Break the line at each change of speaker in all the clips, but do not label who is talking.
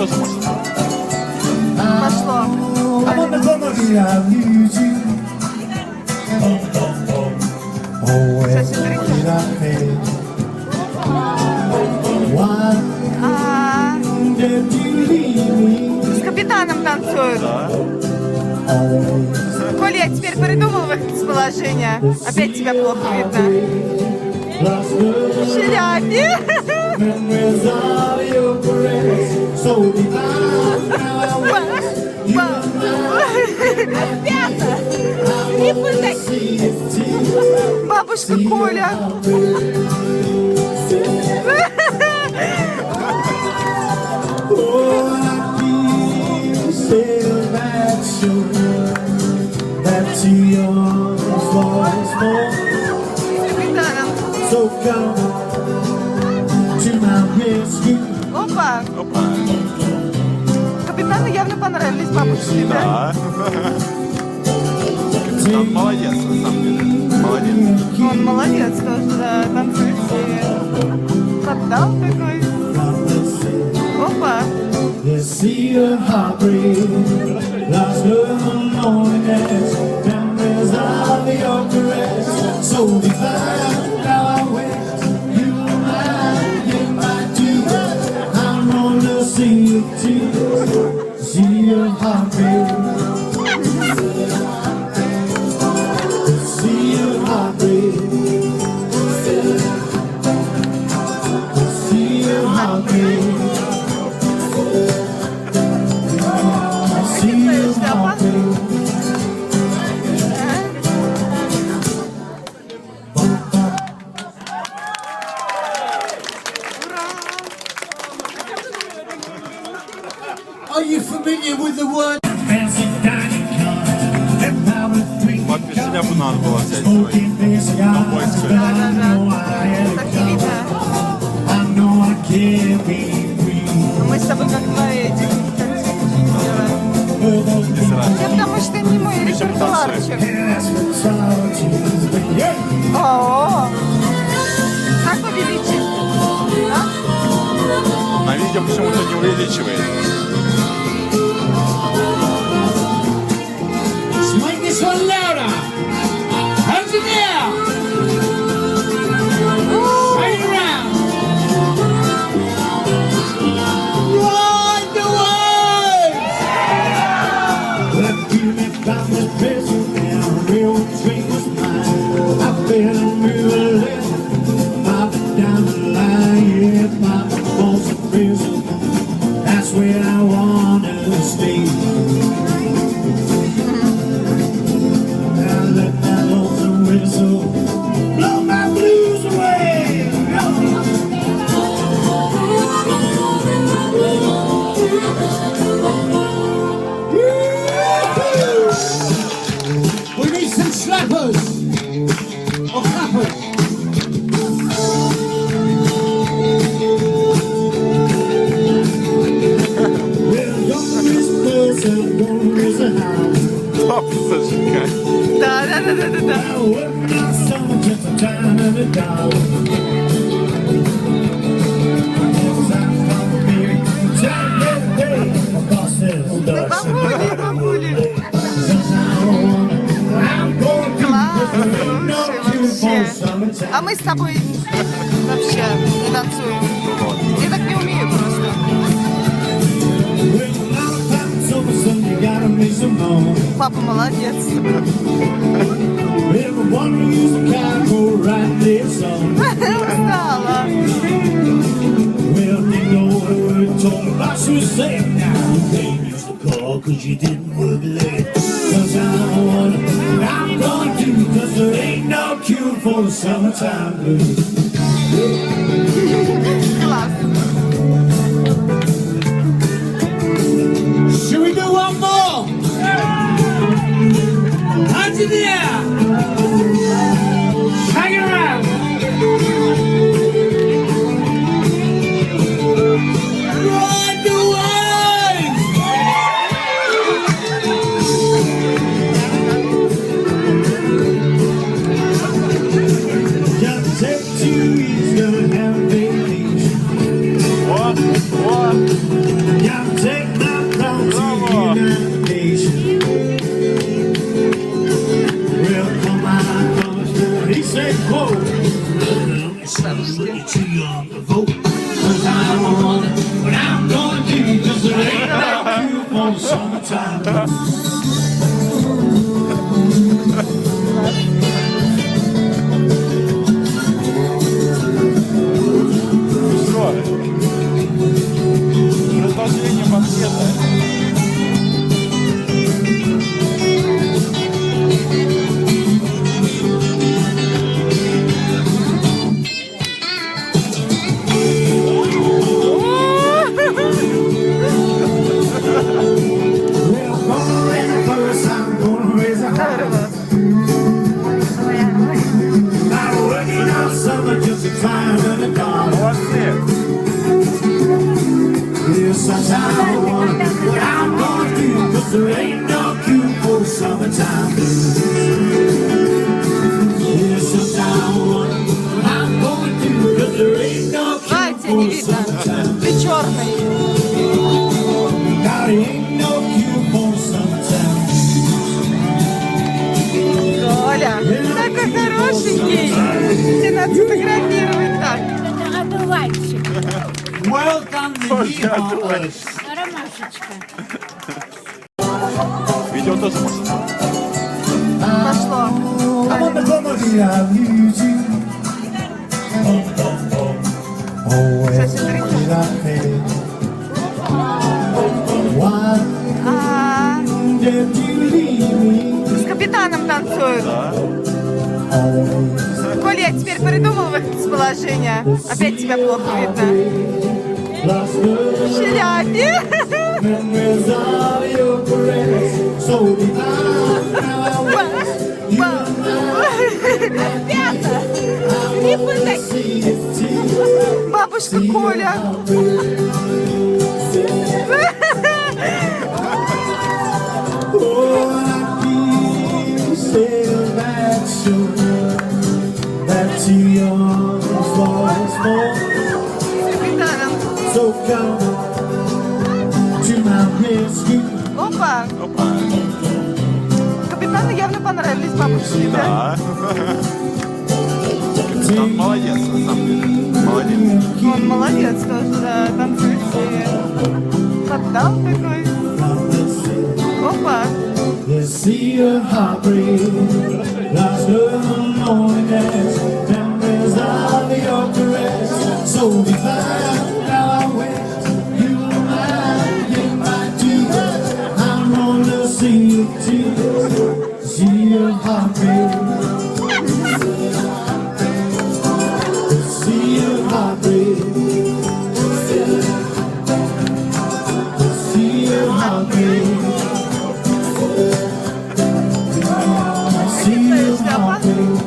тоже можно.
Пошло. Сейчас с капитаном танцуют.
Да.
Коля, я теперь придумал выход из положения. Опять тебя плохо видно. В шляпе. Бабушка Коля. Опа!
Опа.
Капитану явно понравились бабушки, да?
Да. Капитан молодец, на самом деле. Молодец.
Он молодец тоже, да, танцует. Поддал такой. Опа!
Are you familiar with the word?
Папе шляпу надо было взять сегодня. На поиск.
Так не видно. Мы с тобой как два этих танцующих. Потому что не мой репертуарчик. О, как увеличить?
На видео почему-то не увеличивает.
Make this one louder. Hands in the air. Swing around. Ride the waves. Well, you me down the prison now. Real drink was mine. I've been a real legend. I've been down the line. Yeah, my boss in prison. That's where I wanna stay. Blow my blues away. We need some slappers or clappers. Well, young is close and one is a hound.
Папа зажигает.
Да. Бабули. Класс, вообще. А мы с тобой вообще не танцуем. Я так не умею просто. Папа молодец. Устала. Класс.
Should we do one more? Hands in the air. Hang around. Ride the waves. Just take 2 years, gonna have a vacation.
What?
Yeah, Whoa, you're too young to vote. 'Cause I don't want it, but I'm gonna do, 'cause there ain't no cure for the summertime.
Что? Продолжение банкета.
Well, gonna raise a first, I'm gonna raise a high. I'm working on summer just in time in the dawn.
Молодцы.
Yeah, sometimes I wonder what I'm gonna do, 'cause there ain't no cure for the summertime blues. Yeah, sometimes I wonder what I'm gonna do, 'cause there ain't no cure
Знаете,
for
не
the
видно.
summertime.
Ты черный.
God, there ain't no cure for the summertime.
Коля, такой хорошенький. Тебе надо сфотографировать так.
Это одуванчик,
Welcome to Yeehaw.
ромашечка.
Видео тоже можно.
Пошло.
I'm on the bummer here, I need you. Oh, where did I head? Why
А,
did you leave me?
с капитаном танцуют.
Always
Коля, я теперь придумал выход из положения. Опять тебя плохо видно.
lost the
В шляпе.
memories of your caress. So divine, now I
Ребята, клипы такие.
see it too.
Бабушка Коля.
Oh, I keep saying that sure that your arms was more.
С капитаном.
So come to my rescue.
Опа.
Опа.
Капитану явно понравились бабушки, да?
Да. Капитан молодец, на самом деле. Молодец.
Он молодец тоже, да, танцует себе. Поддал такой. Опа.
You see your heartbreak, lost her loneliness, memories of your caress. So divine, now I wait. You are mine, you're mine too. I'm gonna see it too. See your heartbreak. See your heartbreak. See your heartbreak. See your heartbreak.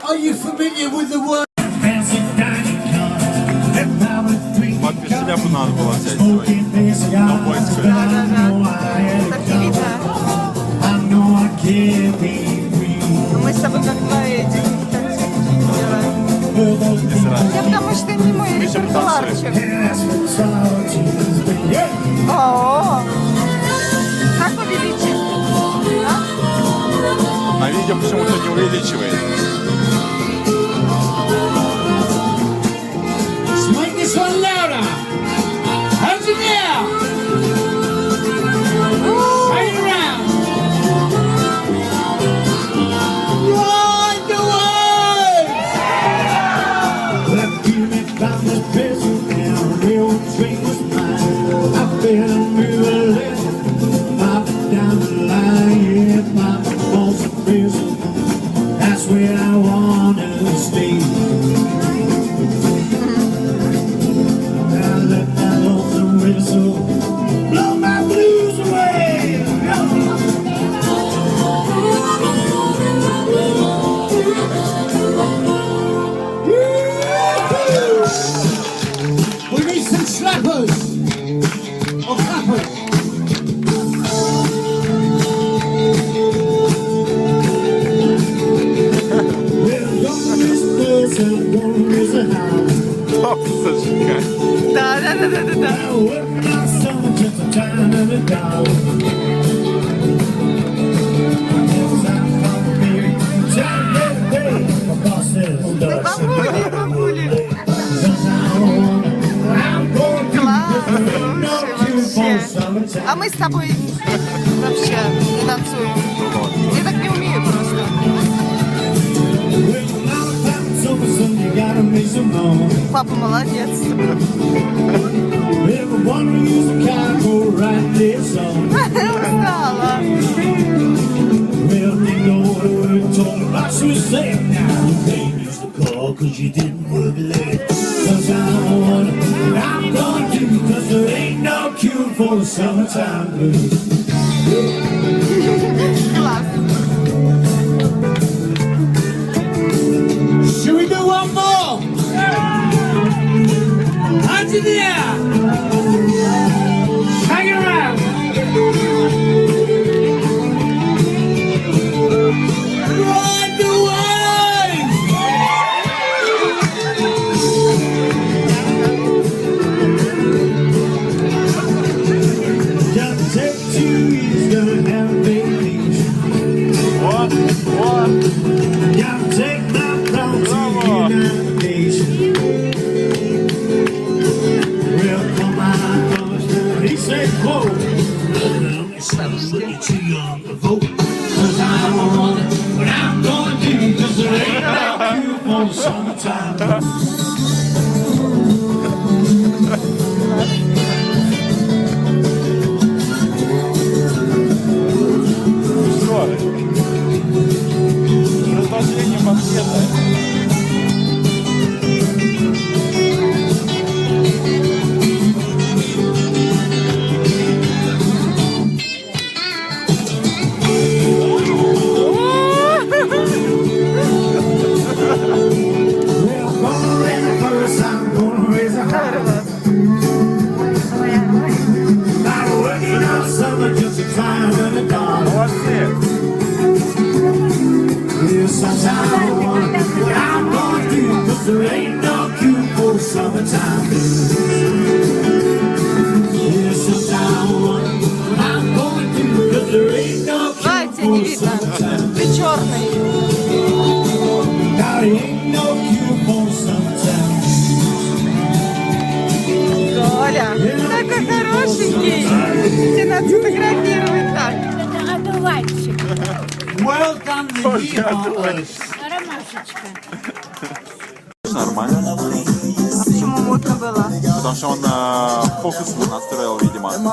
Are you familiar with the word? Fancy dining car, and I would drink
Папе шляпу надо было взять сегодня.
smoking this guy.
boys could.
I know I had
Так
it
не видно.
coming. I know I can't be free.
Мы с тобой как два этих Я потому что не мой репертуарчик. О, как увеличить? А?
На видео почему-то не увеличивает.
Make this one louder. How's it now? Turn it around. Run the world. Well, give me back the pistol now. The old train was mine. I've been moving left, up down the line. Yeah, my boss of prison. That's where darling. Cause I'm from here, trying every day. My boss says,
Бабулі, бабулі.
I'm going to
Класс, вообще. А мы с тобой вообще не танцуем. Я так не умею просто. Папа молодец. Устала.
Cause you didn't work late. Cause I'm gonna do, cause there ain't no cure for the summertime blues.
Класс.
Should we do one more? Engineer! Hang around! Run away! Just take 2 years, gonna have a vacation.
О, о,
Gotta take my thoughts to the United Nations. Well, come on, he said, whoa. You're too young to vote. Cause I want it, but I'm going to, cause there ain't no cure for the summertime.
что? Разложение банкета.
Well, gonna raise a purse, I'm gonna raise a heart. I'm working all summer just to climb in the dark.
Молодцы.
Yeah, sometimes I wonder what I'm gonna do, cause there ain't no cure for summertime blues. Yeah, sometimes I wonder what I'm gonna do, cause there ain't no cure
Давайте, не
for
видно.
summertime.
Ты черный.
Now there ain't no cure for summertime.
Коля, такой хорошенький. Тебе надо сфотографировать так.
Это одуванчик.
Welcome to
Только
the
Ромашечка.
Нормально.
А почему мутно было?
Потому что он фокус настроил, видимо. На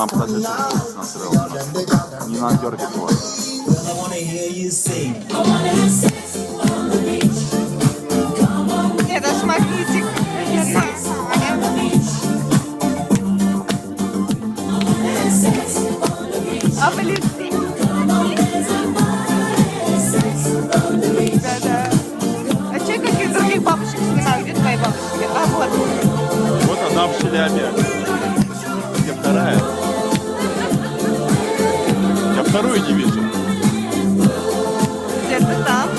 процессе фокус настроил. Не надо дергать его.
Нет, даже магнитик. А блин. Да-да. А че каких других бабушек снимаю? Где твои бабушки? А вот.
Вот одна в шляпе. Где вторая? Я вторую не вижу.
Где-то там.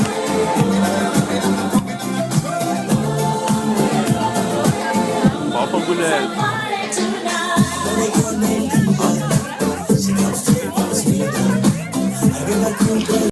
Папа гуляет.